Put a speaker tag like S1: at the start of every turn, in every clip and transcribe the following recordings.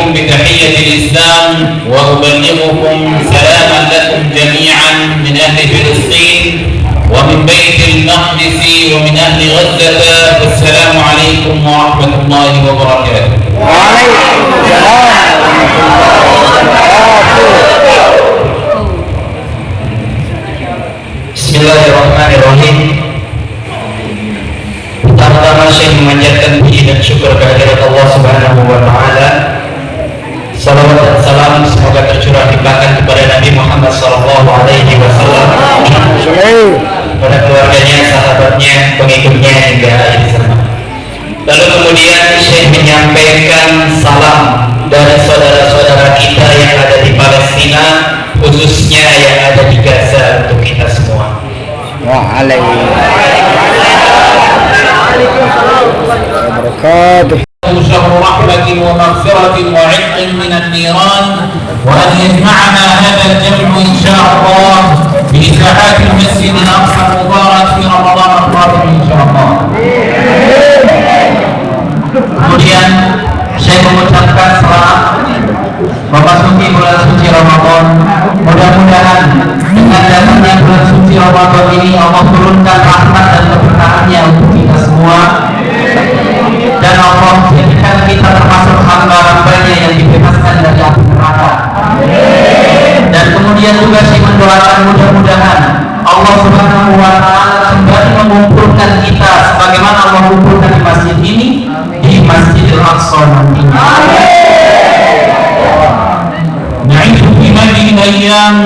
S1: أحييكم بتحية الإسلام وأبلغكم سلاما لكم جميعا من أهل فلسطين ومن بيت المقدس ومن أهل غزة. والسلام عليكم ورحمة الله وبركاته.
S2: وعليكم السلام ورحمة الله وبركاته.
S1: Bismillahirrahmanirrahim. Pertama-tama saya memanjatkan puji dan syukur kehadirat Allah Subhanahu wa taala. Salawat dan salam semoga tercurah limpahkan kepada Nabi Muhammad sallallahu alaihi wasallam, kepada keluarganya, sahabatnya, pengikutnya hingga akhir zaman. Lalu kemudian saya menyampaikan salam dari saudara-saudara kita yang ada di Palestina, khususnya yang ada di Gaza untuk kita semua.
S2: Waalaikumsalam.
S1: شهر رحمة ومغفرة وعتق من النيران، وأن يجمعنا هذا الجمع إن شاء الله بإساحات المسجد الأقصى المبارك في رمضان القادم إن شاء الله. Kemudian saya mengucapkan selamat memasuki bulan suci Ramadan. Mudah-mudahan dengan datangnya bulan suci Ramadan ini Allah turunkan rahmat dan keberkahannya untuk kita semua, dan Allah jadikan kita termasuk hamba-hambanya yang dibebaskan dari api neraka. Dan kemudian juga saya mendoakan mudah-mudahan Allah Subhanahu wa taala kembali mengumpulkan kita sebagaimana Allah kumpulkan di masjid ini, di Masjidil Aqsa nantinya. نعيش في هذه الأيام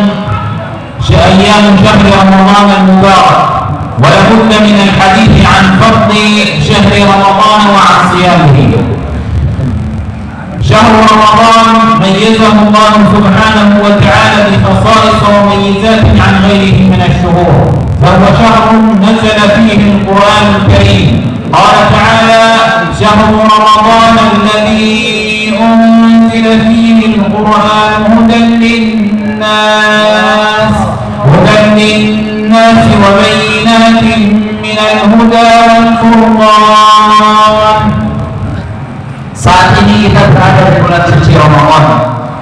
S1: أيام شهر رمضان المبارك، ولا بد من الحديث عن فضل شهر رمضان وعن صيامه. شهر رمضان ميزه الله سبحانه وتعالى بخصائص وميزات عن غيره من الشهور، فهو شهر نزل فيه القرآن الكريم. قال تعالى: شهر رمضان الذي أنزل فيه القرآن هدى للناس وبينات من الهدى والفرقان. Saat ini kita berada di bulan suci Ramadan,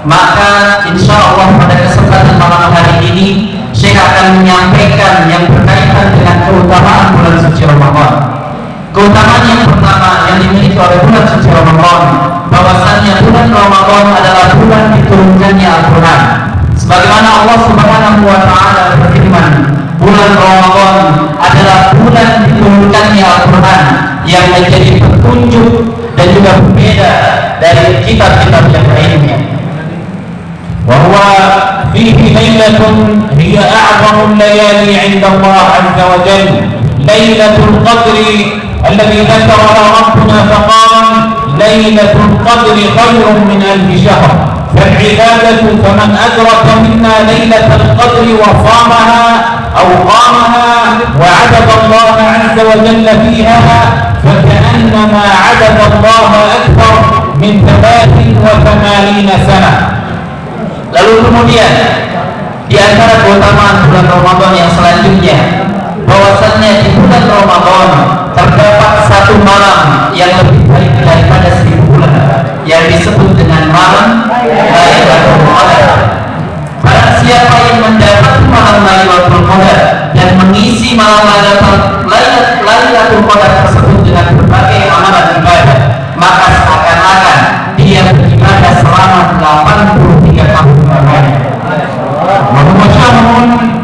S1: maka insya Allah pada kesempatan malam hari ini Syekh akan menyampaikan yang berkaitan dengan keutamaan bulan suci Ramadan. Keutamaan yang pertama yang dimiliki oleh bulan suci Ramadan, bahwasannya bulan Ramadan adalah bulan diturunkannya Al-Quran. Sebagaimana Allah Subhanahu wa taala berfirman, bulan Ramadan adalah bulan diturunkannya Al-Quran yang menjadi petunjuk dan juga berbeda dari kitab-kitab yang lainnya. Wa huwa fihi lailatun hiya a'zamu al-layali 'inda Allah 'azza wa jalla, lailatul qadri الذي ذكرها ربنا فقال: ليلة القدر خير من ألف شهر. فالعبادة فمن أدرك منا ليلة القدر وصامها أو قامها وعبد الله عز وجل فيها فكأنما عبد الله أكثر من 83 سنة. Lalu kemudian di antara keutamaan bulan Ramadan yang selanjutnya, bahwasannya di bulan Ramadan terdapat satu malam yang lebih baik daripada 1000 bulan, yang disebut dengan malam Lailatul Qadar. Barang siapa yang mendapat malam Lailatul Qadar dan mengisi malam Lailatul Qadar tersebut dengan berbagai amalan ibadah, maka seakan-akan dia beribadah selama 83 tahun lamanya. Wa huwa syahrun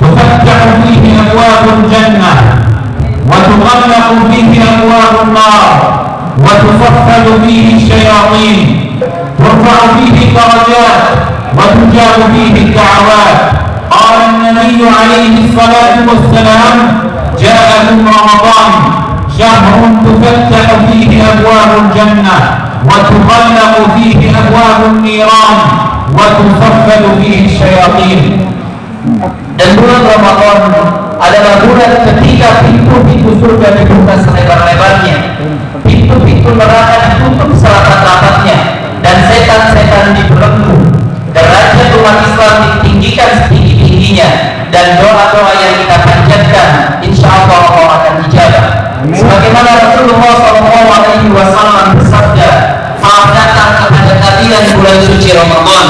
S1: tufattahu fihi abwabul jannah وتغلق فيه أبواب النار وتصفد فيه الشياطين، ترفع فيه الدرجات وتجاب فيه الدعوات. قال النبي عليه الصلاة والسلام: جاءكم رمضان شهر تفتح فيه أبواب الجنة وتغلق فيه أبواب النيران وتصفد فيه الشياطين. Dan bulan Ramadan adalah bulan ketika pintu-pintu surga dibuka selebar-lebarnya, pintu-pintu neraka ditutup serapat-rapatnya, dan setan-setan dibelenggu. Derajat umat Islam ditinggikan setinggi-tingginya, dan doa-doa yang kita panjatkan insya Allah Allah akan dijabah. Sebagaimana Rasulullah SAW bersabda, "Maaf datang kepada Ramadan,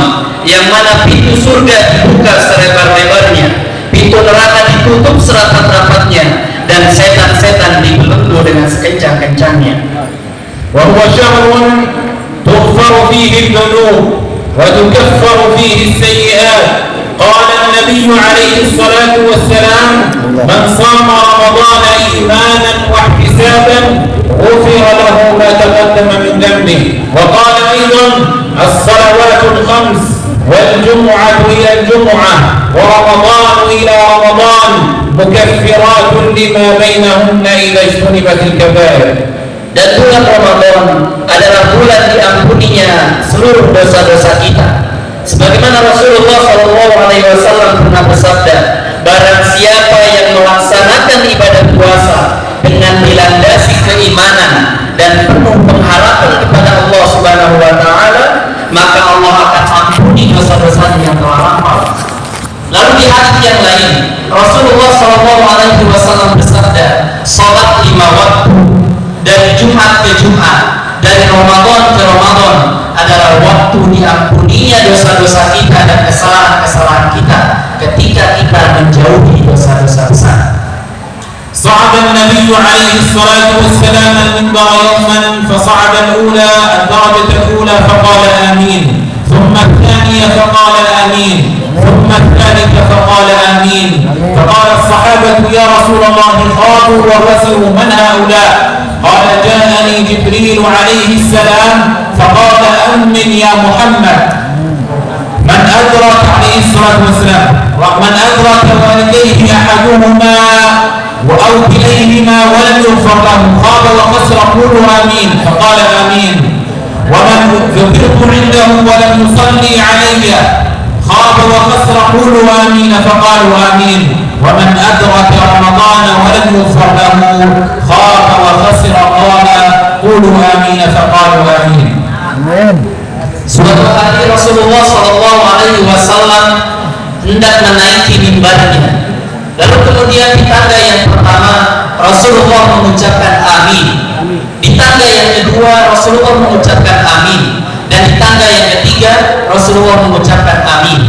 S1: yang mana pintu surga dibuka selebar-lebarnya, pintu neraka ditutup serapat-rapatnya, dan setan-setan dibelenggu dengan sekencang-kencangnya.
S3: وهو شهر تغفر فيه الذنوب وتكفر فيه السيئات. قال النبي عليه الصلاة والسلام: من صام رمضان إيمانا واحتسابا غفر له ما تقدم من ذنبه. وقال أيضا: الصلوات الخمس والجمعة إلى الجمعة ورمضان إلى رمضان مكفرات لما بينهن إذا اجتنبت الكبائر.
S1: Dan bulan Ramadan adalah bulan diampuninya seluruh dosa-dosa kita. Sebagaimana Rasulullah SAW pernah bersabda, barang siapa yang melaksanakan ibadah puasa dengan dilandasi keimanan dan penuh pengharapan kepada Allah Subhanahu wa taala, maka Allah akan ampuni dosa-dosanya yang telah lampau. Lalu di hadis yang lain, Rasulullah SAW bersabda, salat 5 waktu dari Jumat ke Jumat, dari Ramadan ke Ramadan adalah waktu diampuninya dosa-dosa kita dan kesalahan-kesalahan kita ketika kita menjauhi dosa-dosa besar.
S3: صعد النبي عليه الصلاة والسلام المنبر يوما فصعد الدرجة الأولى فقال آمين، ثم الثانية فقال آمين، ثم الثالثة فقال آمين. فقال الصحابة: يا رسول الله، خاضوا ووسلوا، من هؤلاء؟ قال: جاءني جبريل عليه السلام فقال: أمن يا محمد. من أدرك عليه الصلاة والسلام من أدرك والديه أحدهما أو كليهما ولم يغفر له خاب وخسر، قولوا آمين. فقال: آمين. ومن ذكرت عنده ولم يصلي علي خاب وخسر، قولوا آمين. فقالوا آمين. ومن أدرك رمضان ولم يغفر له خاب وخسر، قال: قولوا آمين. فقالوا آمين.
S1: Suatu hari Rasulullah SAW hendak menaiki mimbarnya. Lalu kemudian di tangga yang pertama Rasulullah mengucapkan amin, di tangga yang kedua Rasulullah mengucapkan amin, dan di tangga yang ketiga Rasulullah mengucapkan amin.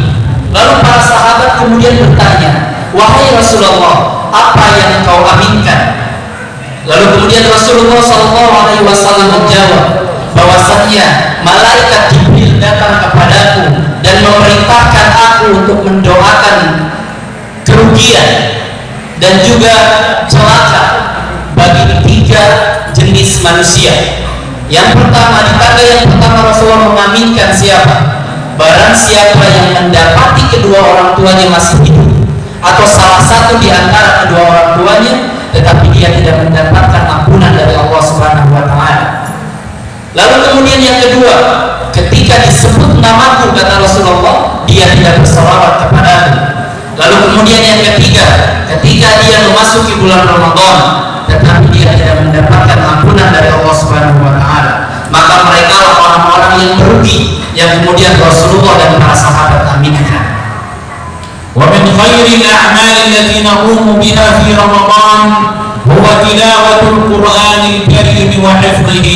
S1: Lalu para sahabat kemudian bertanya, wahai Rasulullah, apa yang engkau aminkan? Lalu kemudian Rasulullah SAW menjawab bahwasanya malaikat Jibril datang kepadaku dan memerintahkan aku untuk mendoakan kerugian dan juga celaka bagi 3 jenis manusia. Yang pertama, di tangga yang pertama Rasulullah mengaminkan siapa? Barang siapa yang mendapati kedua orang tuanya masih hidup, atau salah satu di antara kedua orang tuanya, tetapi dia tidak mendapatkan ampunan dari Allah Subhanahu wa taala. Lalu kemudian yang kedua, ketika disebut namaku, kata Rasulullah, dia tidak berselawat kepadaku. Lalu kemudian yang ketiga, ketika dia memasuki bulan Ramadan tetapi dia tidak mendapatkan ampunan dari Allah Subhanahu wa taala, maka mereka lah orang-orang yang merugi, yang kemudian Rasulullah dan para sahabat aminkan.
S3: ومن خير الأعمال التي نقوم بها في رمضان هو تلاوة القرآن الكريم وحفظه.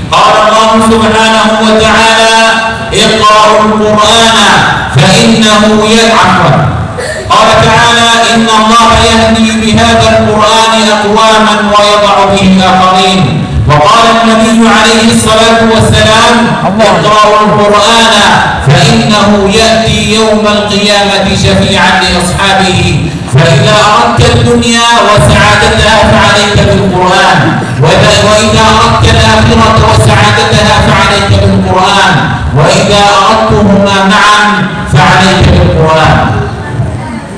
S3: قال الله سبحانه وتعالى: اقرأوا القرآن فإنه يعفو. قال تعالى: إن الله يهدي بهذا القرآن أقواما ويضع به آخرين. وقال النبي عليه الصلاة والسلام: اقرأوا القرآن فإنه يأتي يوم القيامة شفيعا لأصحابه. فإذا أردت الدنيا وسعادتها فعليك بالقرآن، وإذا أردت الآخرة وسعادتها فعليك بالقرآن، وإذا أردتهما معا فعليك بالقرآن.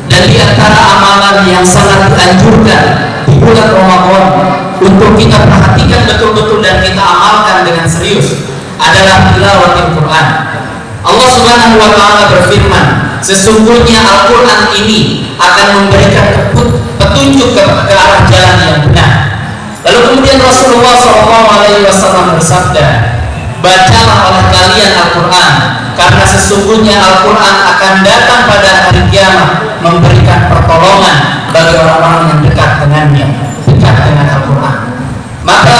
S1: Dan di antara amalan yang sangat dianjurkan di bulan Ramadan untuk kita perhatikan betul-betul dan kita amalkan dengan serius adalah tilawatil Quran. Allah Subhanahu wa taala berfirman, sesungguhnya Al-Quran ini akan memberikan petunjuk ke arah jalan yang benar. Lalu kemudian Rasulullah SAW bersabda, bacalah oleh kalian Al-Quran, karena sesungguhnya Al-Quran akan datang pada hari kiamat memberikan pertolongan bagi orang-orang yang dekat dengannya, dekat dengan Al-Quran. Maka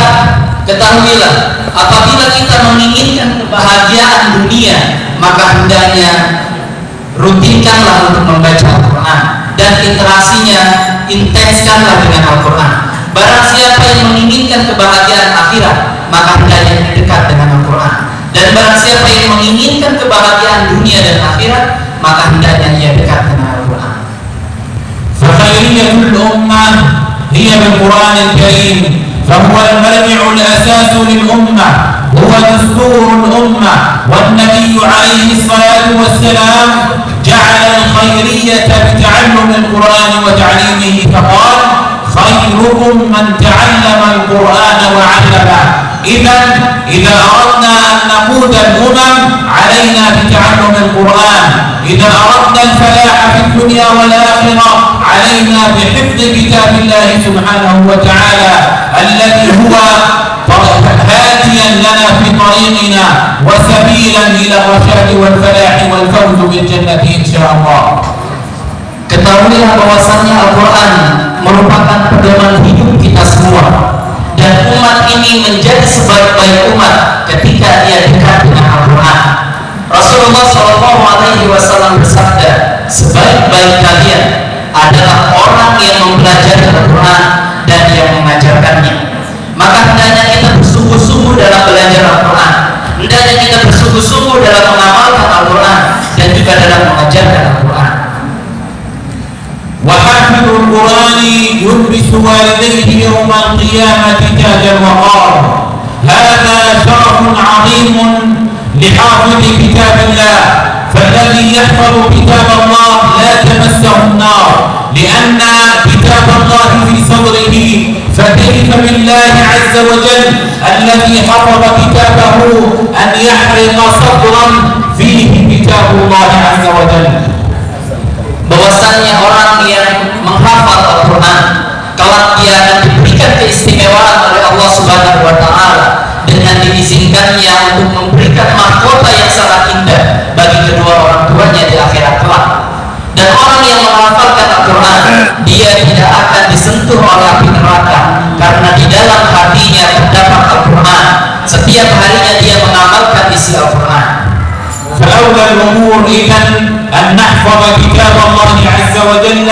S1: ketahuilah apabila kita menginginkan kebahagiaan dunia, maka hendaknya rutinkanlah untuk membaca Al-Quran dan interaksinya intenskanlah dengan Al-Quran. Barang siapa yang menginginkan kebahagiaan akhirat, maka hendaknya dekat dengan Al-Quran. Dan barang siapa yang menginginkan kebahagiaan dunia dan akhirat, maka hendaknya ia dekat dengan Al-Quran.
S3: فخيرية الأمة هي بالقرآن الكريم، فهو المرجع الأساس للأمة، هو دستور الأمة. والنبي عليه الصلاة والسلام جعل الخيرية بتعلم القرآن وتعليمه، فقال: خيركم من تعلم القرآن وعلمه. إذا أردنا أن نقود الأمم علينا بتعلم القرآن. إذا أردنا الفلاح في الدنيا والآخرة علينا بحفظ كتاب الله سبحانه وتعالى الذي هو هاديا لنا في طريقنا وسبيلا إلى الرشاد والفلاح والفوز بالجنة إن شاء الله.
S1: Ketahuilah bahwasannya Al-Quran merupakan pedoman hidup kita semua, dan umat ini menjadi sebaik-baik umat ketika ia dekat dengan Al-Quran. Rasulullah SAW bersabda, sebaik-baik kalian adalah orang yang mempelajari Al-Quran dan yang mengajarkannya. Maka hendaknya kita bersungguh-sungguh dalam belajar Al-Quran, hendaknya kita bersungguh-sungguh dalam mengamalkan Al-Quran dan juga dalam mengajarkan Al-Quran.
S3: وحافظ القرآن يلبس والديه يوم القيامة تاج الوقار. هذا شرف عظيم لحافظ كتاب الله، فالذي يحفظ كتاب الله لا تمسه النار، لأن كتاب الله في صدره، فكيف بالله عز وجل الذي حفظ كتابه أن يحرق صدرا فيه كتاب الله عز وجل.
S1: Bahwasannya orang yang menghafal Al-Quran kelak dia akan diberikan keistimewaan oleh Allah Subhanahu wa Ta'ala dengan diizinkannya untuk memberikan mahkota yang sangat indah bagi kedua orang tuanya di akhirat kelak. Dan orang yang menghafalkan Al-Quran, dia tidak akan disentuh oleh api neraka karena di dalam hatinya terdapat Al-Quran. Setiap harinya dia mengamalkan isi Al-Quran.
S3: فأولى الأمور إذن أن نحفظ كتاب الله عز وجل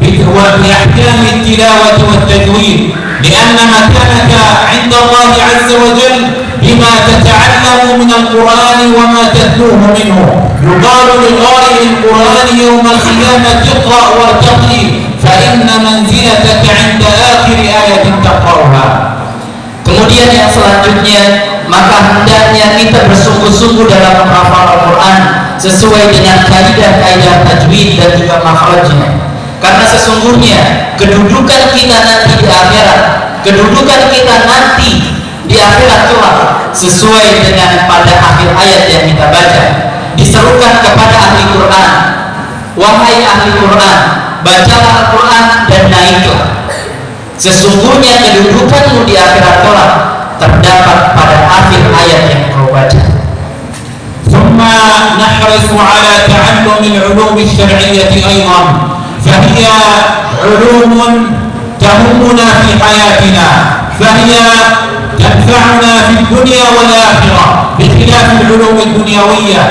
S3: بأحكام التلاوة والتجويد، لأن مكانك عند الله عز وجل بما تتعلم من القرآن وما تتلوه منه. يقال لقارئ القرآن يوم القيامة اقرأ وارتقي، فإن منزلتك عند آخر آية تقرأها.
S1: Kemudian yang selanjutnya, maka hendaknya kita bersungguh-sungguh dalam menghafal Al-Quran sesuai dengan kaidah-kaidah tajwid dan juga makhrajnya. Karena sesungguhnya kedudukan kita nanti di akhirat, kedudukan kita nanti di akhirat kelak sesuai dengan pada akhir ayat yang kita baca. Diserukan kepada ahli Quran, wahai ahli Quran, bacalah Al-Quran dan naiklah. Sesungguhnya kedudukanmu di akhirat kelak terdapat pada akhir ayat yang kau baca.
S3: ثم نحرص على تعلم العلوم الشرعية أيضا، فهي علوم تهمنا في حياتنا، فهي تنفعنا في الدنيا والآخرة بخلاف العلوم الدنيوية.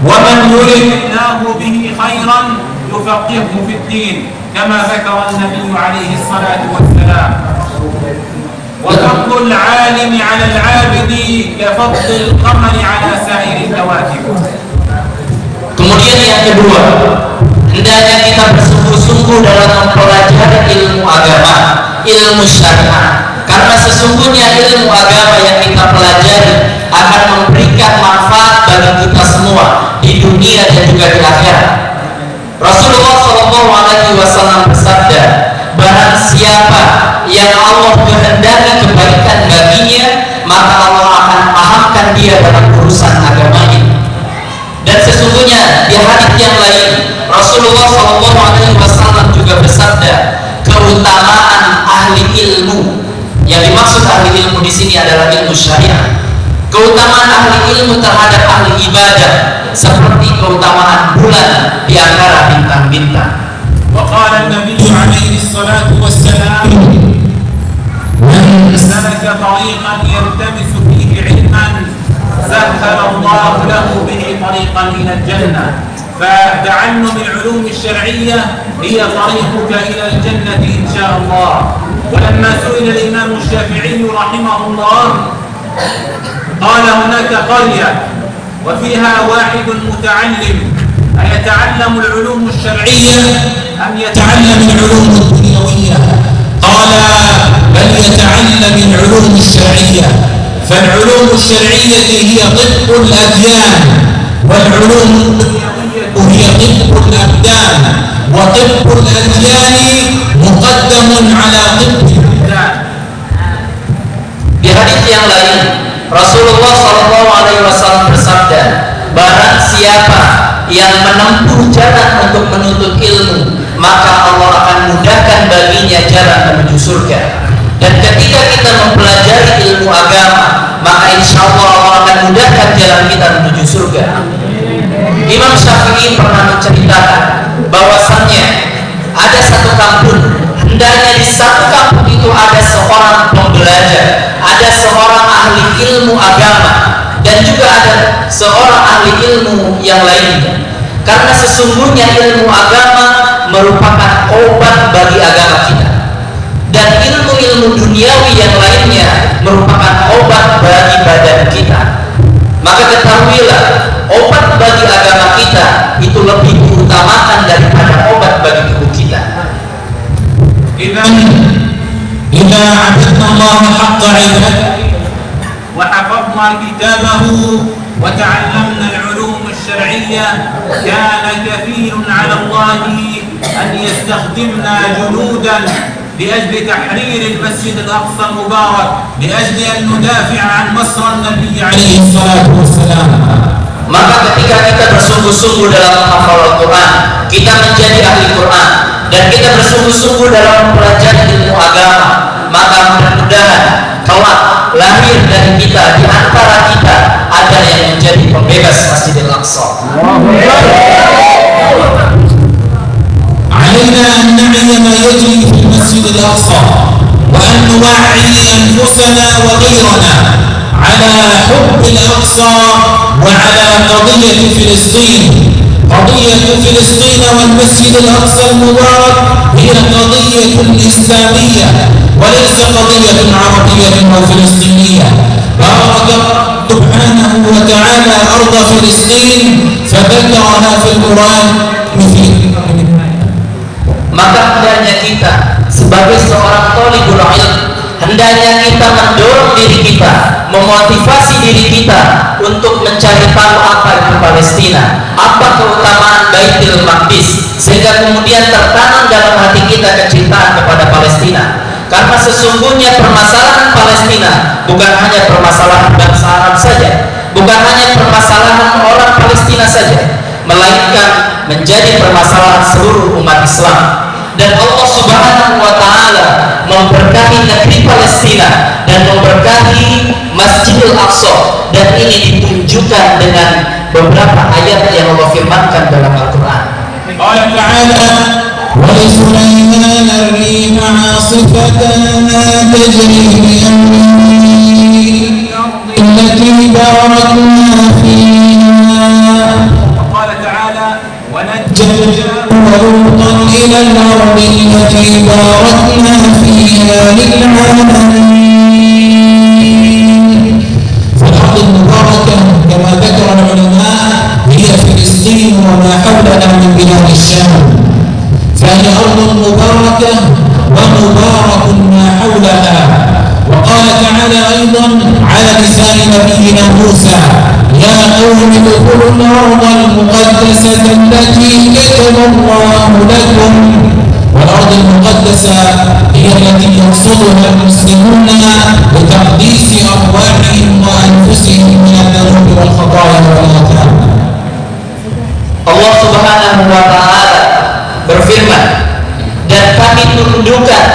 S3: ومن يرد الله به خيرا يفقهه في الدين كما ذكر النبي عليه الصلاة والسلام. وفضل العالم على العابد كفضل القمر على سائر الكواكب.
S1: Kemudian yang kedua, hendaknya kita bersungguh-sungguh dalam mempelajari ilmu agama, ilmu syariat. Karena sesungguhnya ilmu agama yang kita pelajari akan memberikan manfaat bagi kita semua di dunia dan juga di akhirat. Rasulullah SAW bersabda, barang siapa yang Allah kehendaki kebaikan baginya, maka Allah akan pahamkan dia dalam urusan agamanya. Dan sesungguhnya di hadits yang lain Rasulullah SAW juga bersabda, keutamaan ahli ilmu, yang dimaksud ahli ilmu di sini adalah ilmu syariat. Keutamaan ahli ilmu terhadap ahli ibadah seperti keutamaan bulan di antara bintang-bintang.
S3: وقال النبي عليه الصلاة والسلام: من سلك طريقا يلتمس فيه ممن سهل الله له به طريقا إلى الجنة. فتعلم العلوم الشرعية هي طريقك إلى الجنة إن شاء الله. ولما سئل الإمام الشافعي رحمه الله قال هناك قرية وفيها واحد متعلم أيتعلم العلوم الشرعية أم يتعلم العلوم الدنيوية؟ قال بل يتعلم العلوم الشرعية، فالعلوم الشرعية هي طب الأديان، والعلوم الدنيوية هي طب الأبدان، وطب الأديان مقدم على طب الأبدان.
S1: Di hadits yang lain, Rasulullah SAW bersabda, barang siapa yang menempuh jalan untuk menuntut ilmu, maka Allah akan mudahkan baginya jalan menuju surga. Dan ketika kita mempelajari ilmu agama, maka insya Allah akan mudahkan jalan kita menuju surga. Imam Syafi'i pernah menceritakan bahwasannya ada satu kampung, hendaknya di satu kampung itu ada seorang pembelajar, ada seorang ahli ilmu agama, dan juga ada seorang ahli ilmu yang lainnya. Karena sesungguhnya ilmu agama merupakan obat bagi agama kita, dan ilmu-ilmu duniawi yang lainnya merupakan obat bagi badan kita. Maka ketahuilah, obat bagi agama kita itu lebih diutamakan daripada obat bagi tubuh kita.
S3: إذا عبدنا الله حق عبادته وحفظنا كتابه وتعلمنا العلوم الشرعية كان كفيل على الله أن يستخدمنا جنودا لأجل تحرير المسجد الأقصى المبارك، لأجل أن ندافع عن مصر النبي عليه الصلاة والسلام.
S1: Maka ketika kita bersungguh-sungguh dalam menghafal Al-Quran, kita menjadi ahli Quran, dan kita bersungguh-sungguh dalam mempelajari ilmu agama, maka mudah-mudahan kelak lahir dari kita, di antara kita ada yang menjadi pembebas Masjidil Aqsa.
S3: علينا أن نعي ما يجري في المسجد الأقصى، وأن نوعي أنفسنا وغيرنا على حب الأقصى وعلى قضية فلسطين. قضية فلسطين والمسجد الأقصى المبارك هي قضية إسلامية وليس قضية عربية أو فلسطينية. بارك سبحانه وتعالى أرض فلسطين فذكرها في القرآن مثل.
S1: Maka hendaknya kita sebagai seorang thalibul ilm, hendaknya kita mendorong diri kita, memotivasi diri kita untuk mencari tahu apa itu Palestina, apa keutamaan Baitul Maqdis, sehingga kemudian tertanam dalam hati kita kecintaan kepada Palestina. Karena sesungguhnya permasalahan Palestina bukan hanya permasalahan bangsa Arab saja, bukan hanya permasalahan orang Palestina saja, melainkan menjadi permasalahan seluruh umat Islam. Dan Allah Subhanahu wa Ta'ala memberkahi negeri Palestina dan memberkahi Masjidil Aqsa, dan ini ditunjukkan dengan beberapa ayat yang Allah firmankan dalam Al-Quran.
S3: قال تعالى ولسليمان الريح عاصفة تجري بأمره التي باركنا فيها. وقال تعالى ونجينا ولوطا إلى الأرض التي باركنا فيها للعالمين. فالأرض المباركة كما ذكر العلماء هي فلسطين وما حولها من بلاد الشام، فهي أرض مباركة ومبارك ما حولها. وقال تعالى أيضا على لسان نبينا موسى يا قوم ادخلوا الأرض المقدسة التي كتب الله لكم. والأرض المقدسة هي التي يقصدها المسلمون لتقديس أرواحهم وأنفسهم من الذنوب والخطايا والآثام.
S1: Allah Subhanahu wa Ta'ala berfirman, dan kami tundukkan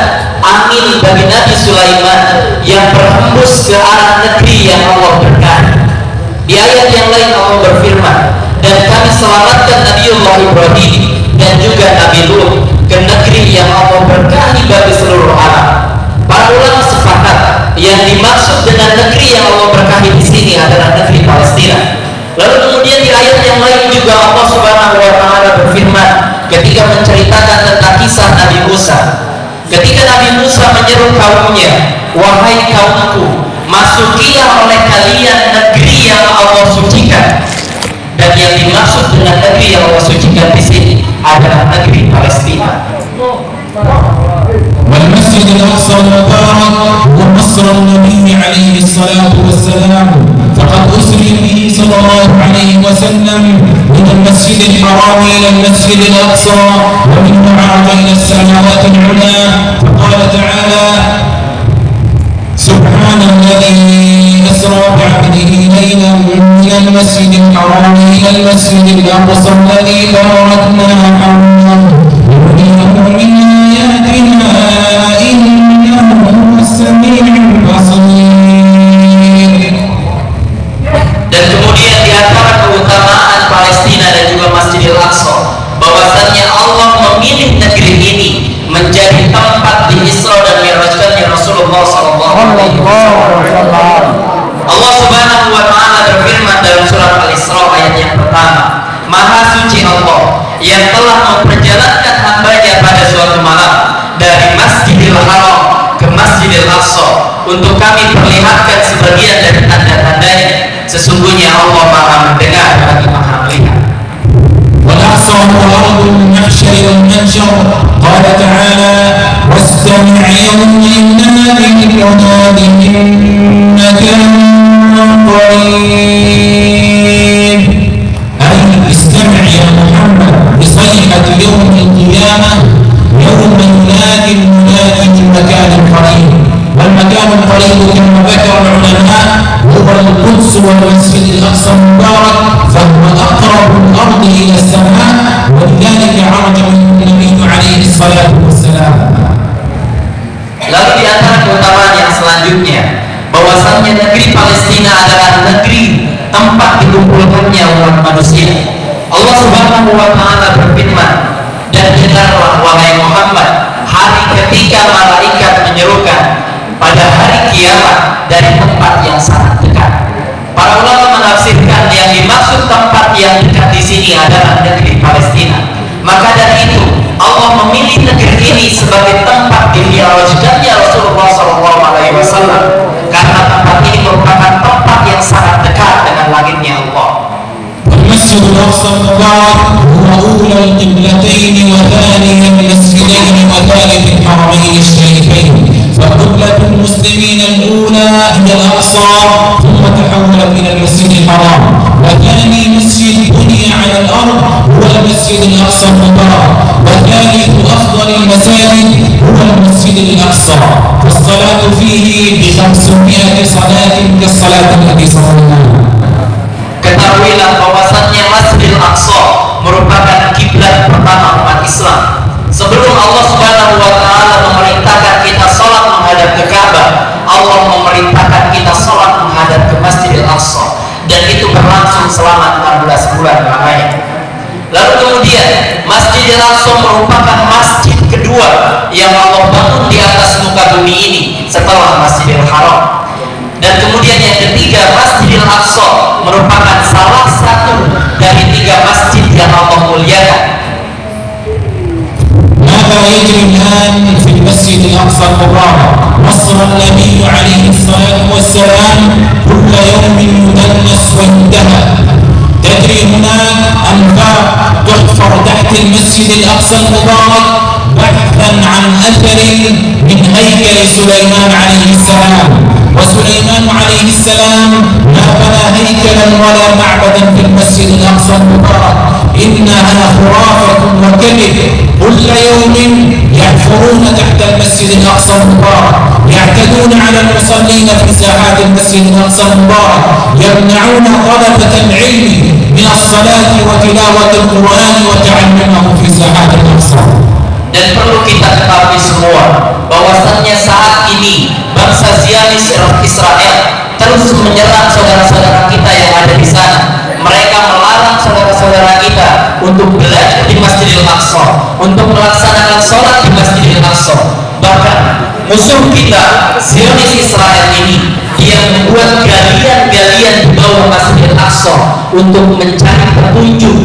S1: angin bagi Nabi Sulaiman yang berhembus ke arah negeri yang Allah berkahi. Di ayat yang lain Allah berfirman, dan kami selamatkan Nabiullah Ibrahim dan juga Nabi Lut ke negeri yang Allah berkahi bagi seluruh alam. Para ulama sepakat yang dimaksud dengan negeri yang Allah berkahi di sini sini adalah negeri Palestina. Lalu kemudian di ayat yang lain juga Allah Subhanahu wa taala berfirman ketika menceritakan tentang kisah Nabi Musa. Ketika Nabi Musa menyeru kaumnya, "Wahai kaumku, masukilah oleh kalian negeri yang Allah sucikan." Dan yang dimaksud dengan negeri yang Allah sucikan di sini adalah negeri Palestina.
S3: والمسجد الأقصى المبارك هو مصر النبي عليه الصلاة والسلام، فقد أسري به صلى الله عليه وسلم من المسجد الحرام إلى المسجد الأقصى، ومنه عرج إلى السماوات العلى، فقال تعالى: سبحان الذي أسرى بعبده ليلا من المسجد الحرام إلى المسجد الأقصى الذي باركنا حوله لنريه من آياتنا إنه هو السميع البصير.
S1: Dan kemudian di antara keutamaan Palestina dan juga Masjidil Aqsa, bahwasannya Allah memilih negeri ini menjadi tempat di Isra dan Mi'rajkannya Rasulullah sallallahu alaihi wasallam. Allah Subhanahu wa taala berfirman dalam surat Al-Isra ayat yang pertama, "Maha suci Allah yang telah memperjalankan hamba-Nya pada suatu malam dari Masjidil Haram ke Masjidil Aqsa untuk kami perlihatkan sebagian dari tanda-tandanya. Sesungguhnya Allah Maha mendengar lagi Maha melihat."
S3: والأقصى هو أرض المحشر والمنشر، قال تعالى: واستمع يوم ينادي المناد من مكان قريب، أي استمع يا محمد لصيحة يوم القيامة، يوم ينادي المنادي من مكان قريب. والمكان القريب كما ذكر العلماء هو القدس والمسجد الأقصى المبارك، فهو أقرب الأرض إلى السماء، ولذلك عرج منه النبي عليه الصلاة والسلام.
S1: Lalu di antara keutamaan yang selanjutnya, bahwasannya negeri Palestina adalah negeri tempat dikumpulkannya umat manusia. Allah Subhanahu wa taala berfirman, "Dan dengarlah wahai Muhammad hari ketika malaikat menyerukan pada hari kiamat dari tempat yang sangat dekat." Para ulama menafsirkan yang dimaksud tempat yang dekat di sini adalah negeri Palestina. Maka dari itu Allah memilih negeri ini sebagai tempat dimi'rajkannya Rasulullah SAW, karena tempat ini merupakan tempat yang sangat dekat dengan langitnya Allah.
S3: المسجد الأقصى المبارك هو أولى القبلتين وثاني المسجدين وثالث الحرمين الشريفين، فقبلة المسلمين الأولى هي الأقصى، ثم تحولت إلى المسجد الحرام، وثاني مسجد بني على الأرض هو المسجد الأقصى المبارك، وثالث أفضل المساجد هو المسجد الأقصى، والصلاة فيه ب500 صلاة كالصلاة التي صليناها.
S1: Ketahuilah bahwasannya Masjidil Aqsa merupakan kiblat pertama umat Islam. Sebelum Allah Subhanahu wa taala memerintahkan kita salat menghadap ke Ka'bah, Allah memerintahkan kita salat menghadap ke Masjidil Aqsa, dan itu berlangsung selama 16 bulan lamanya. Lalu kemudian Masjidil Aqsa merupakan masjid kedua yang Allah bangun di atas muka bumi ini setelah Masjidil Haram. Dan kemudian yang ketiga, Masjidil Aqsa merupakan salah satu dari 3 masjid yang Allah muliakan.
S3: ماذا يجري الآن في المسجد الأقصى المبارك؟ نصر النبي عليه الصلاة والسلام كل يوم يدنس وينتهى. تجري هناك أنفاق تحفر تحت المسجد الأقصى المبارك بحثا عن أثر من هيكل سليمان عليه السلام. وسليمان عليه السلام ما بنى هيكلا ولا معبدا في المسجد الأقصى المبارك، إنها خرافة وكذب. كل يوم يحفرون تحت المسجد الأقصى المبارك، يعتدون على المصلين في ساحات المسجد الأقصى المبارك، يمنعون طلبة العلم من الصلاة وتلاوة القرآن وتعلمه في ساحات الأقصى.
S1: Dan perlu kita ketahui semua bahwasannya saat ini bangsa Zionis Israel terus menyerang saudara-saudara kita yang ada di sana. Mereka melarang saudara-saudara kita untuk belajar di Masjidil Aqsa, untuk melaksanakan sholat di Masjidil Aqsa. Bahkan musuh kita Zionis Israel ini, dia membuat galian-galian di bawah Masjidil Aqsa untuk mencari petunjuk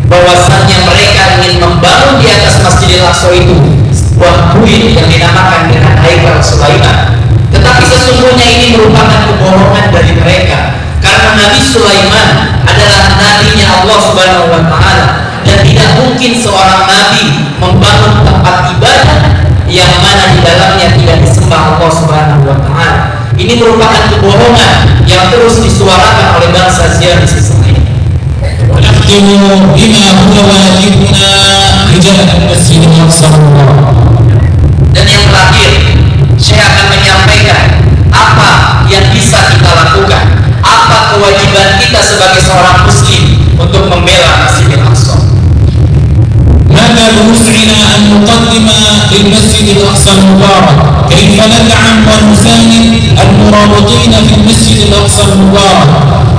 S1: bahwasannya mereka ingin membangun di atas Masjidil Aqsa itu sebuah kuil yang dinamakan dengan Haikal Sulaiman. Tetapi sesungguhnya ini merupakan kebohongan dari mereka, karena Nabi Sulaiman adalah nabinya Allah Subhanahu wa taala, dan tidak mungkin seorang nabi membangun tempat ibadah yang mana di dalamnya tidak disembah Allah Subhanahu wa taala. Ini merupakan kebohongan yang terus disuarakan oleh bangsa Zionis Israel.
S3: ونختم بما هو واجبنا رجال المسجد الأقصى.
S1: Dan yang terakhir, saya akan menyampaikan apa yang bisa kita lakukan, apa kewajiban kita sebagai seorang muslim untuk membela Masjidil Aqsa.
S3: ماذا بوسعنا أن نقدم للمسجد الأقصى المبارك؟ كيف ندعم ونساند المرابطين في المسجد الأقصى المبارك؟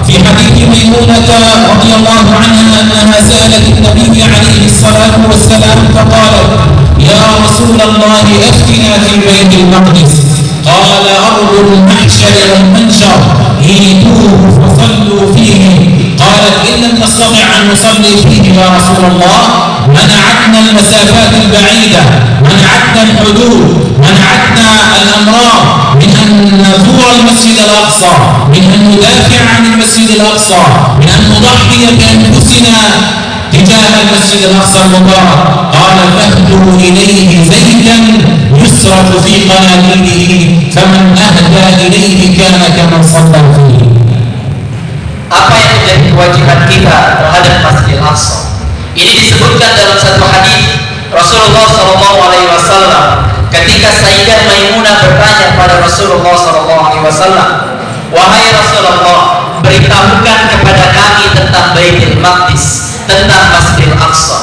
S3: في حديث ميمونة رضي الله عنها أنها سألت النبي عليه الصلاة والسلام فقالت: يا رسول الله أفتنا في بيت المقدس. قال: أرض المحشر والمنشر ايتوه فصلوا فيه. قالت: إن لم نستطع أن نصلي فيه يا رسول الله منعتنا المسافات البعيدة، منعتنا الحدود، منعتنا الأمراض من أن نزور المسجد الأقصى، من أن ندافع عن المسجد الأقصى، من أن نضحي بأنفسنا تجاه المسجد الأقصى المبارك. قال: فاهدوا إليه زيتا يسرف في قناديله، فمن أهدى إليه كان كمن صلى فيه.
S1: Apa yang menjadi kewajiban kita terhadap Masjidil Aqsa? Ini disebutkan dalam satu hadis Rasulullah SAW ketika Sayyidah Maimunah bertanya pada Rasulullah SAW, wahai Rasulullah, beritahukan kepada kami tentang Baitul Maqdis, tentang Masjidil Aqsa.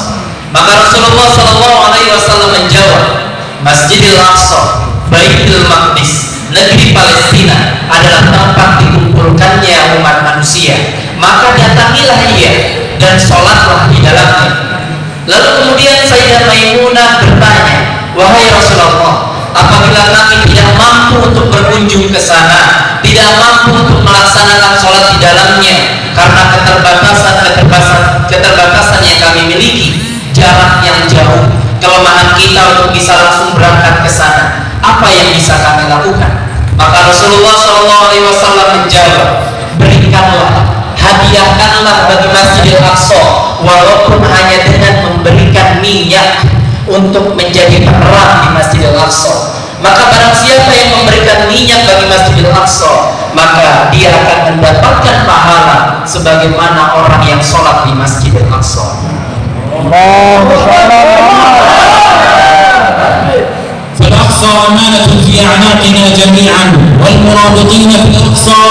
S1: Maka Rasulullah SAW menjawab, Masjidil Aqsa, Baitul Maqdis, negeri Palestina adalah tempat dikumpulkannya umat manusia. Maka datangilah ia dan sholatlah di dalamnya. Lalu kemudian Sayyidah Maimunah bertanya, wahai Rasulullah, apabila kami tidak mampu untuk berkunjung ke sana, tidak mampu untuk melaksanakan sholat di dalamnya karena keterbatasan yang kami miliki, jarak yang jauh, kelemahan kita untuk bisa langsung berangkat ke sana, apa yang bisa kami lakukan? Maka Rasulullah SAW menjawab, berikanlah, hadiahkanlah bagi Masjidil Aqsa, walaupun hanya dengan memberikan minyak untuk menjadi penerang di Masjidil Aqsa. Maka barang siapa yang memberikan minyak bagi Masjidil Aqsa, maka dia akan mendapatkan pahala sebagaimana orang yang sholat di Masjidil Aqsa.
S3: فالأقصى أمانة في أعناقنا جميعا، والمرابطين في الأقصى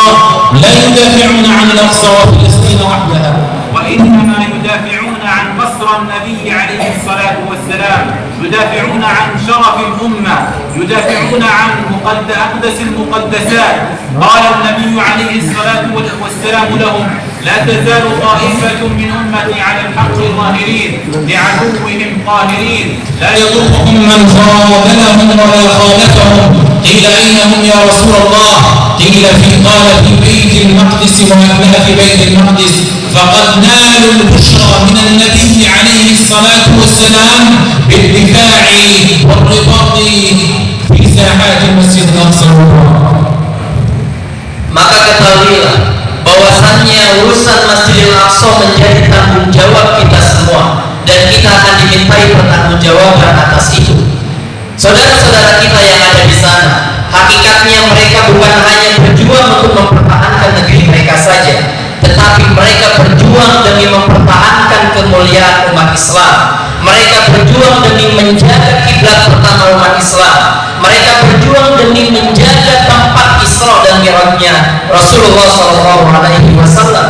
S3: لا يدافعون عن الأقصى وفلسطين وحدها، وإنما يدافعون عن قصر النبي عليه الصلاة والسلام، يدافعون عن شرف الأمة، يدافعون عن أقدس المقدسات. قال النبي عليه الصلاة والسلام لهم: لا تزال طائفة من أمتي على الحق ظاهرين لعدوهم قاهرين لا يضرهم من خاذلهم ولا خالفهم. قيل: أين هم يا رسول الله؟ قيل: قال في بيت المقدس وأبناء بيت المقدس. فقد نالوا البشرى من النبي عليه الصلاة والسلام بالدفاع والرباط في ساحات المسجد الأقصى.
S1: Maka ketahuilah bahwasannya urusan Masjidil Aqsa menjadi tanggung jawab kita semua, dan kita akan dimintai pertanggungjawaban atas itu. Saudara-saudara kita yang ada di sana, hakikatnya mereka bukan hanya berjuang untuk mempertahankan negeri mereka saja, tetapi mereka berjuang demi mempertahankan kemuliaan umat Islam. Mereka berjuang demi menjaga kiblat pertama umat Islam. Mereka berjuang demi menjaga tempat Isra dan Mi'rajnya Rasulullah SAW.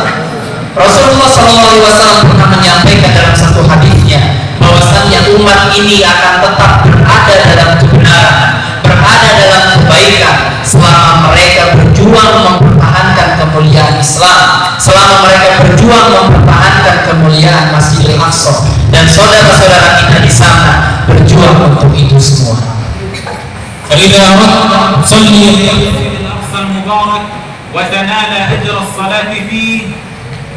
S1: Rasulullah SAW pernah menyampaikan dalam satu hadisnya bahwasannya umat ini akan tetap berada dalam kebenaran, berada dalam kebaikan selama mereka berjuang mempertahankan kemuliaan Islam, selama mereka berjuang mempertahankan kemuliaan Masjidil Aqsa, dan saudara-saudara kita di sana berjuang untuk itu semua.
S3: فإذا أردت صلي في المسجد الأقصى المبارك وتنال أجر الصلاة فيه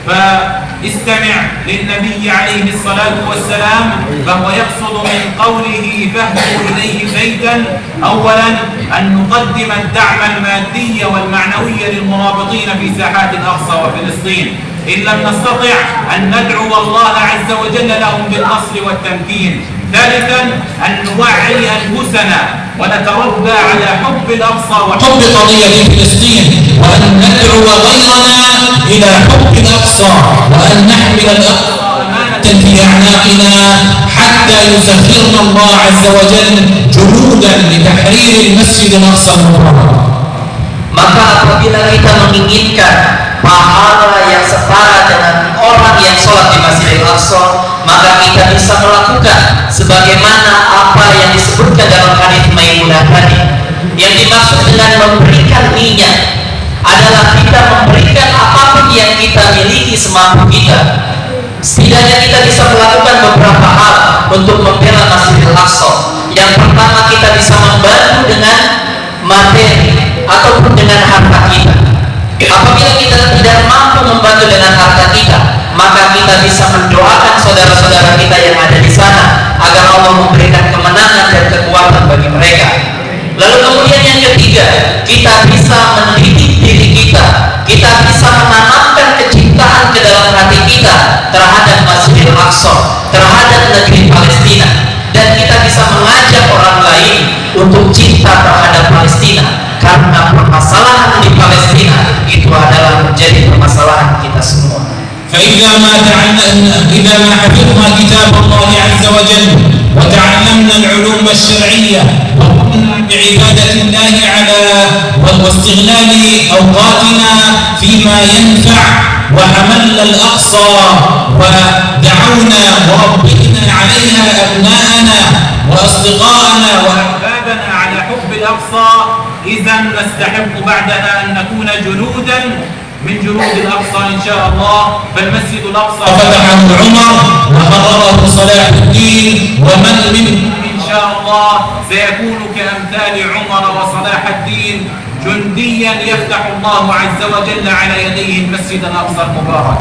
S3: فاستمع للنبي عليه الصلاة والسلام، فهو يقصد من قوله فاهدوا إليه زيدا أولا أن نقدم الدعم المادي والمعنوي للمرابطين في ساحات الأقصى وفلسطين، إن لم نستطع أن ندعو الله عز وجل لهم بالنصر والتمكين. ثالثا أن نوعي أنفسنا ونتربى على حب الأقصى وحب قضية فلسطين، وأن ندعو غيرنا إلى حب الأقصى، وأن نحمل الأقصى أمانة في أعناقنا حتى يسخرنا الله عز وجل جنودا لتحرير المسجد الأقصى المبارك.
S1: Maka apabila kita menginginkan pahala yang setara dengan orang yang sholat di Masjidil Aqsa, maka kita bisa melakukan sebagaimana apa yang disebutkan dalam hadis Maimunah tadi. Yang dimaksud dengan memberikan minyak adalah kita memberikan apapun yang kita miliki semampu kita. Setidaknya kita bisa melakukan beberapa hal untuk membela Masjidil Aqsa. Yang pertama, kita bisa membantu dengan materi ataupun dengan harta kita. Apabila kita tidak mampu membantu dengan harta kita, maka kita bisa mendoakan saudara-saudara kita yang ada di sana agar Allah memberikan kemenangan dan kekuatan bagi mereka. Lalu kemudian yang ketiga, kita bisa mendidik diri kita. Kita bisa menanamkan kecintaan ke dalam hati kita terhadap Masjidil Aqsa, terhadap negeri Palestina, dan kita bisa mengajak orang lain untuk cinta terhadap Palestina, karena permasalahan di Palestina itu adalah menjadi permasalahan kita semua.
S3: فإذا ما حفظنا كتاب الله عز وجل وتعلمنا العلوم الشرعية وقمنا بعبادة الله واستغلال أوقاتنا فيما ينفع، وحملنا الأقصى ودعونا وربينا عليها أبناءنا وأصدقاءنا وأحبابنا على حب الأقصى، إذا نستحق بعدها أن نكون جنودا من جنود الأقصى إن شاء الله. فالمسجد الأقصى فتحه عمر وحرره صلاح الدين، ومن منهم إن شاء الله سيكون كأمثال عمر وصلاح الدين جنديا يفتح الله عز وجل على يديه المسجد الأقصى المبارك.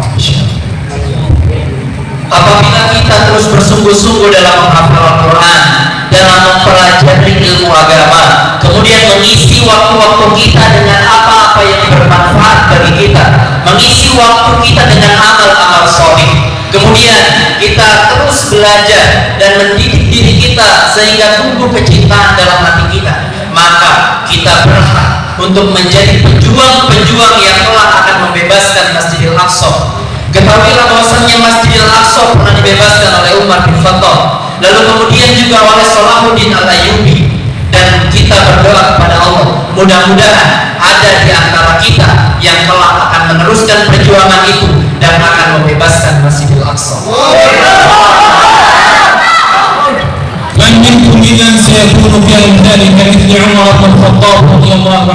S1: Apabila kita terus bersungguh-sungguh dalam menghafal Al-Quran, dalam mempelajari ilmu agama, kemudian mengisi waktu-waktu kita dengan apa-apa yang bermanfaat bagi kita, mengisi waktu kita dengan amal-amal sholih, kemudian kita terus belajar dan mendidik diri kita sehingga tumbuh kecintaan dalam hati kita, maka kita berhak untuk menjadi pejuang-pejuang yang kelak akan membebaskan Masjidil Aqsa. Ketahuilah bahwasannya Masjidil Aqsa pernah dibebaskan oleh Umar bin Khattab, lalu kemudian juga oleh Salahuddin Al-Ayyubi, dan kita berdoa kepada Allah, mudah-mudahan ada di antara kita yang kelak akan meneruskan perjuangan itu dan akan membebaskan Masjidil Aqsa.
S3: من منكم إذا سيكون كأمثال مثل عمر بن الخطاب رضي الله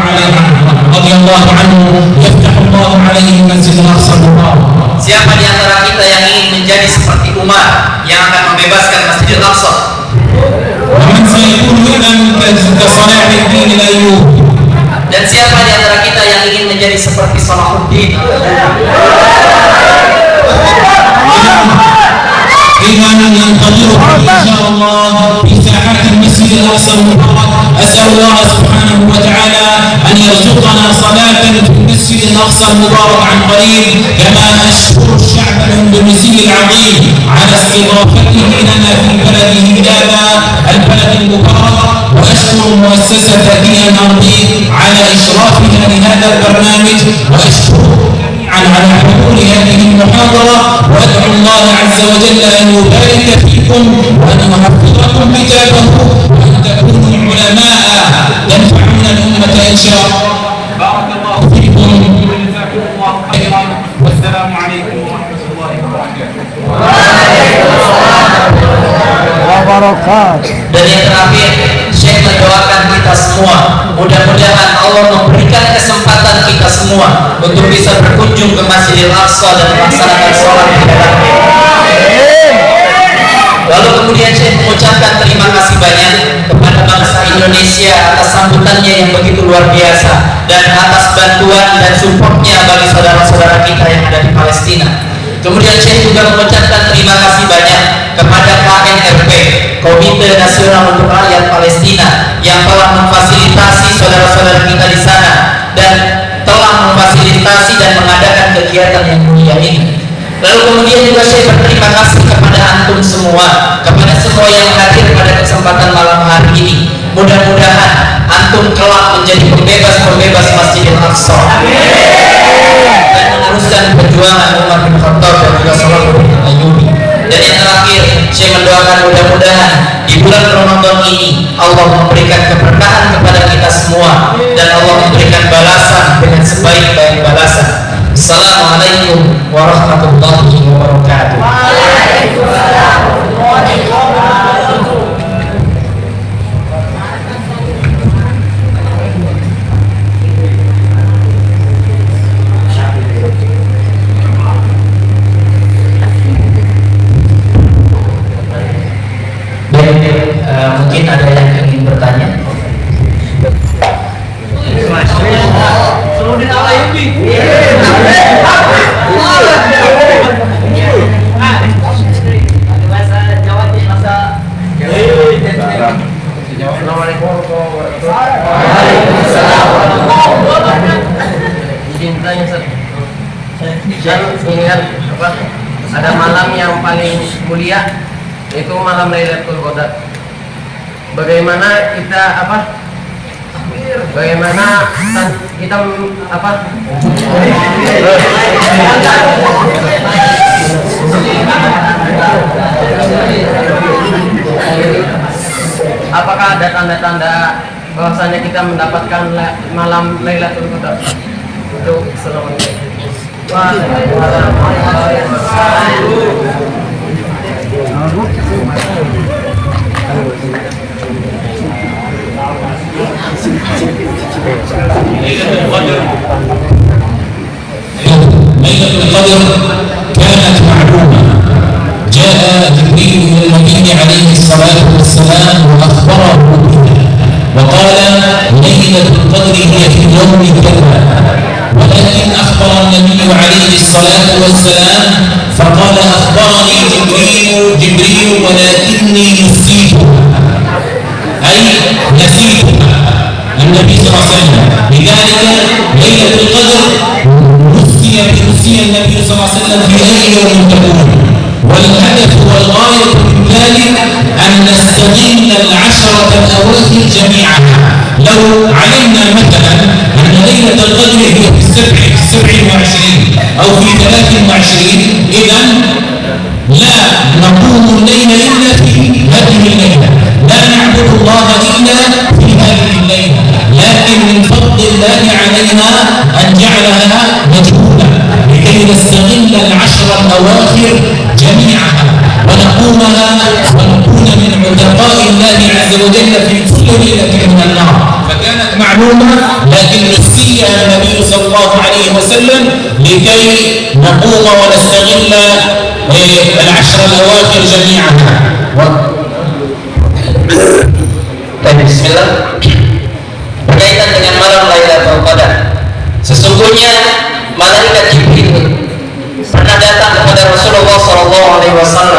S3: عنه يفتح الله عليه المسجد الأقصى المبارك.
S1: Siapa di antara kita yang ingin menjadi seperti Umar yang akan membebaskan Masjidil Aqsa?
S3: ومن سيكون إذا كصلاح الدين الأيوبي.
S1: Dan siapa di antara kita yang ingin menjadi seperti Salahuddin?
S3: إذا ننتظركم إن شاء الله في ساحات المسجد الأقصى المبارك. أسأل الله سبحانه وتعالى أن يرزقنا صلاة في المسجد الأقصى المبارك عن قريب، كما أشكر الشعب الأندونيسي العظيم على استضافته لنا في بلده هذا البلد المبارك، وأشكر مؤسسة DNRD على إشرافها لهذا البرنامج، وأشكر على حضور هذه المحاضرة، وأدعو الله عز وجل أن يبارك فيكم وأن يحفظكم كتابه وأن تكونوا علماء ينفعون الأمة إن شاء الله.
S1: بارك الله
S3: فيكم
S1: وجزاكم الله خيرا والسلام عليكم ورحمة الله وبركاته.
S2: Wabarakatuh.
S1: Dan yang terakhir, Syekh mendoakan kita semua, mudah-mudahan Allah memberikan kesempatan kita semua untuk bisa berkunjung ke Masjidil Aqsa dan melaksanakan sholat di dalamnya. Lalu kemudian Syekh mengucapkan terima kasih banyak kepada bangsa Indonesia atas sambutannya yang begitu luar biasa dan atas bantuan dan supportnya bagi saudara-saudara kita yang ada di Palestina. Kemudian saya juga mengucapkan terima kasih banyak kepada KNRP, Komite Nasional untuk Rakyat Palestina, yang telah memfasilitasi saudara-saudara kita di sana dan telah memfasilitasi dan mengadakan kegiatan yang mulia ini. Lalu kemudian juga saya berterima kasih kepada antum semua, kepada semua yang hadir pada kesempatan malam hari ini. Mudah-mudahan antum kelak menjadi pembebas-pembebas Masjidil Aqsa dan meneruskan perjuangan Umar bin Khattab dan juga Salahuddin Ayyubi. Dan yang terakhir, saya mendoakan mudah-mudahan di bulan Ramadan ini Allah memberikan keberkahan kepada kita semua dan Allah memberikan balasan dengan sebaik-baik balasan. Assalamualaikum warahmatullahi wabarakatuh.
S4: Waalaikumsalam warahmatullahi wabarakatuh.
S1: Mungkin ada yang ingin bertanya.
S4: Assalamualaikum warahmatullahi wabarakatuh. Izin tanya, Ustaz. Saya ingat ada malam yang paling mulia, yaitu malam Lailatul Qadar. Bagaimana kita apakah ada tanda-tanda bahwasanya kita mendapatkan malam Lailatul Qadar? Itu Assalamualaikum.
S3: ليلة القدر كانت معلومة. جاء جبريل إلى النبي عليه الصلاة والسلام وأخبره بها وقال ليلة القدر هي في يوم كذا، ولكن أخبر النبي عليه الصلاة والسلام فقال أخبرني جبريل ولكني نسيتها، أي نسيتها النبي صلى الله عليه وسلم. لذلك ليلة القدر نسي النبي صلى الله عليه وسلم في أي يوم تكون. والهدف والغاية من ذلك أن نستغل العشرة الأواخر جميعها. لو علمنا مثلا أن ليلة القدر هي في 27 أو في 23، إذا لا نقوم الليل إلا في هذه الليلة، لا نعبد الله إلا في هذه الليلة، لكن من فضل الله علينا أن جعلها مجهولة لكي نستغل العشر الأواخر جميعها ونقومها ونكون من عتقاء الله عز وجل في كل ليلة من النار. فكانت معلومة لكن نسيها النبي صلى الله عليه وسلم لكي نقوم ونستغل العشر الأواخر جميعها.
S1: Bismillah. Berkaitan dengan malam Lailatul Qadar, sesungguhnya malaikat Jibril pernah datang kepada Rasulullah SAW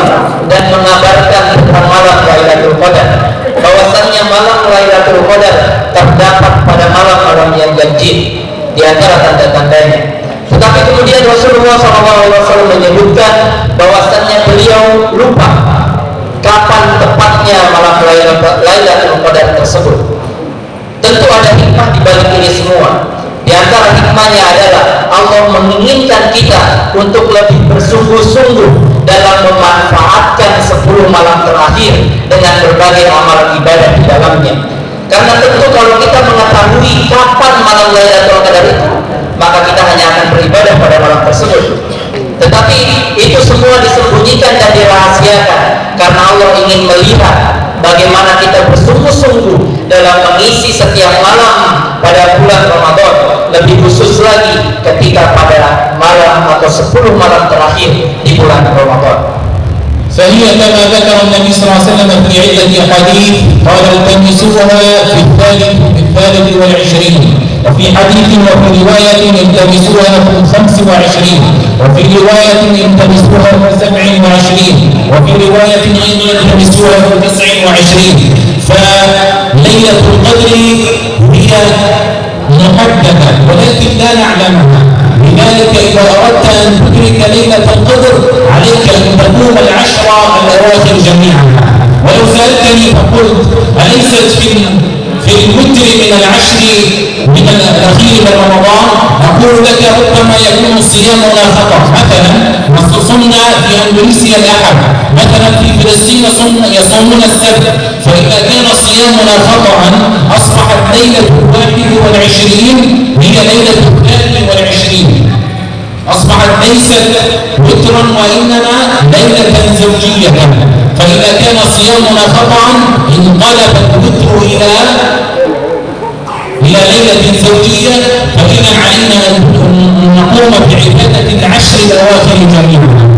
S1: dan mengabarkan tentang malam Lailatul Qadar, bahwasannya malam Lailatul Qadar terdapat pada malam-malam yang ganjil di antara tanda-tandanya. Tetapi kemudian Rasulullah SAW menyebutkan bahwasannya beliau lupa kapan tepatnya malam Lailatul Qadar tersebut. Tentu ada hikmah di balik ini semua. Di antara hikmahnya adalah Allah menginginkan kita untuk lebih bersungguh-sungguh dalam memanfaatkan 10 malam terakhir dengan berbagai amal ibadah di dalamnya. Karena tentu kalau kita mengetahui kapan malam Lailatul Qadar itu, maka kita hanya akan beribadah pada malam tersebut. Tetapi itu semua disembunyikan dan dirahasiakan karena Allah ingin melihat bagaimana kita bersungguh-sungguh dalam mengisi setiap malam pada bulan Ramadan, lebih khusus lagi ketika pada malam atau 10 malam terakhir di bulan Ramadan.
S3: فهي كما ذكر النبي صلى الله عليه وسلم في عدة أحاديث قال التمسوها في الثالث والعشرين، وفي حديث وفي رواية التمسوها في 25، وفي رواية التمسوها في 27، وفي رواية أيضا التمسوها في 29. فليلة القدر هي محددة ولكن لا نعلمها، لذلك إذا أردت أن تدرك ليلة القدر عليك أن تقوم العشر الأواخر جميعا. ولو سألتني فقلت أليست في الوتر من العشر من الأخير من رمضان، أقول لك ربما يكون صيامنا خطأ. مثلا صمنا في أندونيسيا الأحد، مثلا في فلسطين يصومون السبت، فإذا كان صيامنا خطأ أصبحت ليلة 21 هي ليلة 23، أصبحت ليست وترا وإنما ليلة زوجية. فإذا كان صيامنا خطأ انقلب الوتر إلى ليلة زوجية، فإذا علينا أن نقوم بعبادة العشر الأواخر جميعا.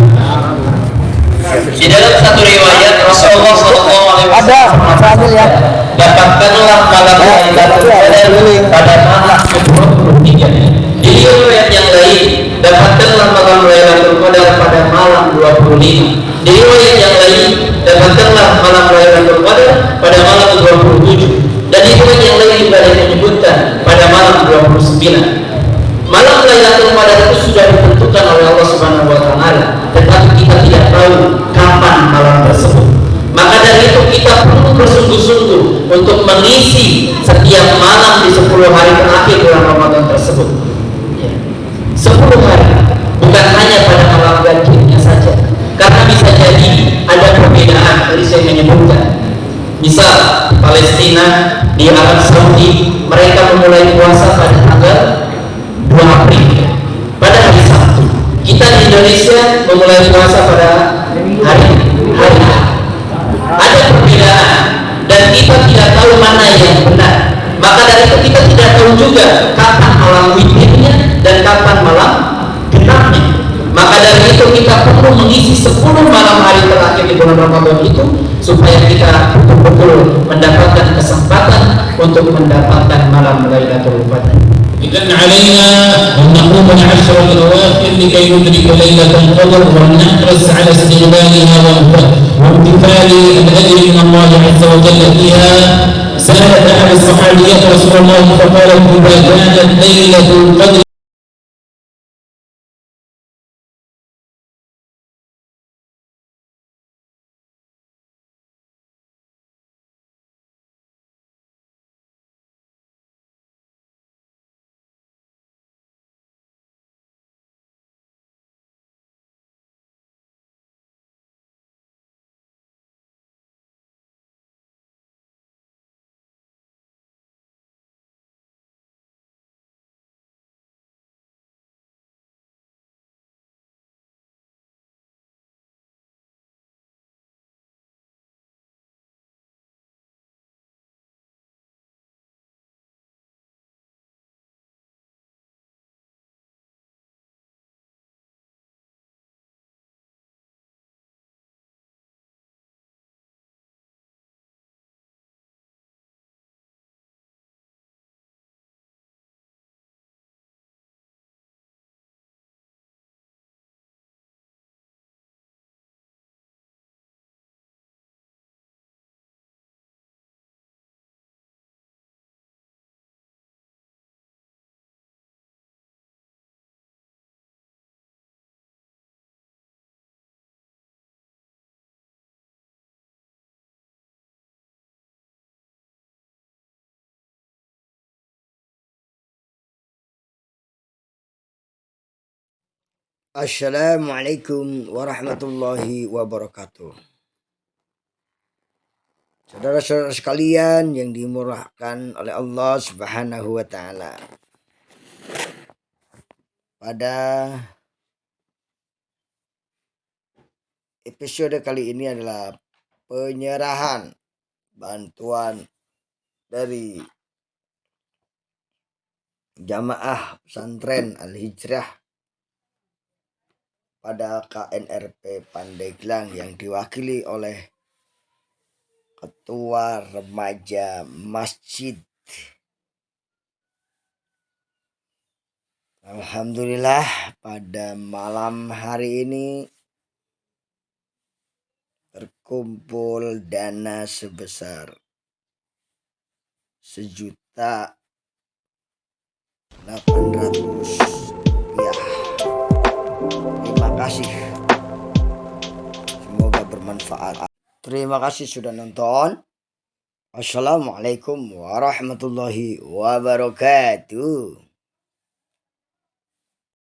S1: Di dalam satu riwayat Rasulullah Shallallahu Alaihi Wasallam dapatkanlah malam Lailatul Qadar pada malam ke-23. Di riwayat yang lain dapatkanlah malam Lailatul Qadar pada malam 25. Di riwayat yang lain dapatkanlah malam Lailatul Qadar pada malam 27. Dan di riwayat yang lain juga ada menyebutkan pada malam 29. Malam Lailatul Qadar itu sudah ditentukan oleh Allah Subhanahu wa taala, tetapi kita tidak tahu kapan malam tersebut. Maka dari itu kita perlu bersungguh-sungguh untuk mengisi setiap malam di 10 hari terakhir bulan Ramadan tersebut. 10 hari, bukan hanya pada malam ganjilnya saja. Karena bisa jadi ada perbedaan, tadi saya menyebutkan. Misal Palestina, di Arab Saudi, mereka memulai puasa pada tanggal 2 April pada hari Sabtu. Kita di Indonesia memulai puasa pada hari ada perbedaan dan kita tidak tahu mana yang benar. Maka dari itu kita tidak tahu juga kapan malam witirnya dan kapan malam genapnya. Maka dari itu kita perlu mengisi 10 malam hari terakhir di bulan Ramadan itu supaya kita betul-betul mendapatkan kesempatan untuk mendapatkan malam Lailatul Qadar.
S3: إذن علينا أن نقوم العشر الأواخر لكي ندرك ليلة القدر ونحرص على استغلالها وامتثال الأجر من الله عز وجل فيها. سألت أحد الصحابيات رسول الله فقالت إذا كانت ليلة القدر
S2: Assalamualaikum warahmatullahi wabarakatuh. Saudara-saudara sekalian yang dimurahkan oleh Allah Subhanahu wa taala. Pada episode kali ini adalah penyerahan bantuan dari Jamaah Pesantren Al-Hijrah pada KNRP Pandeglang yang diwakili oleh Ketua Remaja Masjid. Alhamdulillah pada malam hari ini terkumpul dana sebesar 1.800.000 rupiah. Terima kasih. Semoga bermanfaat. Terima kasih sudah nonton. Assalamualaikum warahmatullahi wabarakatuh.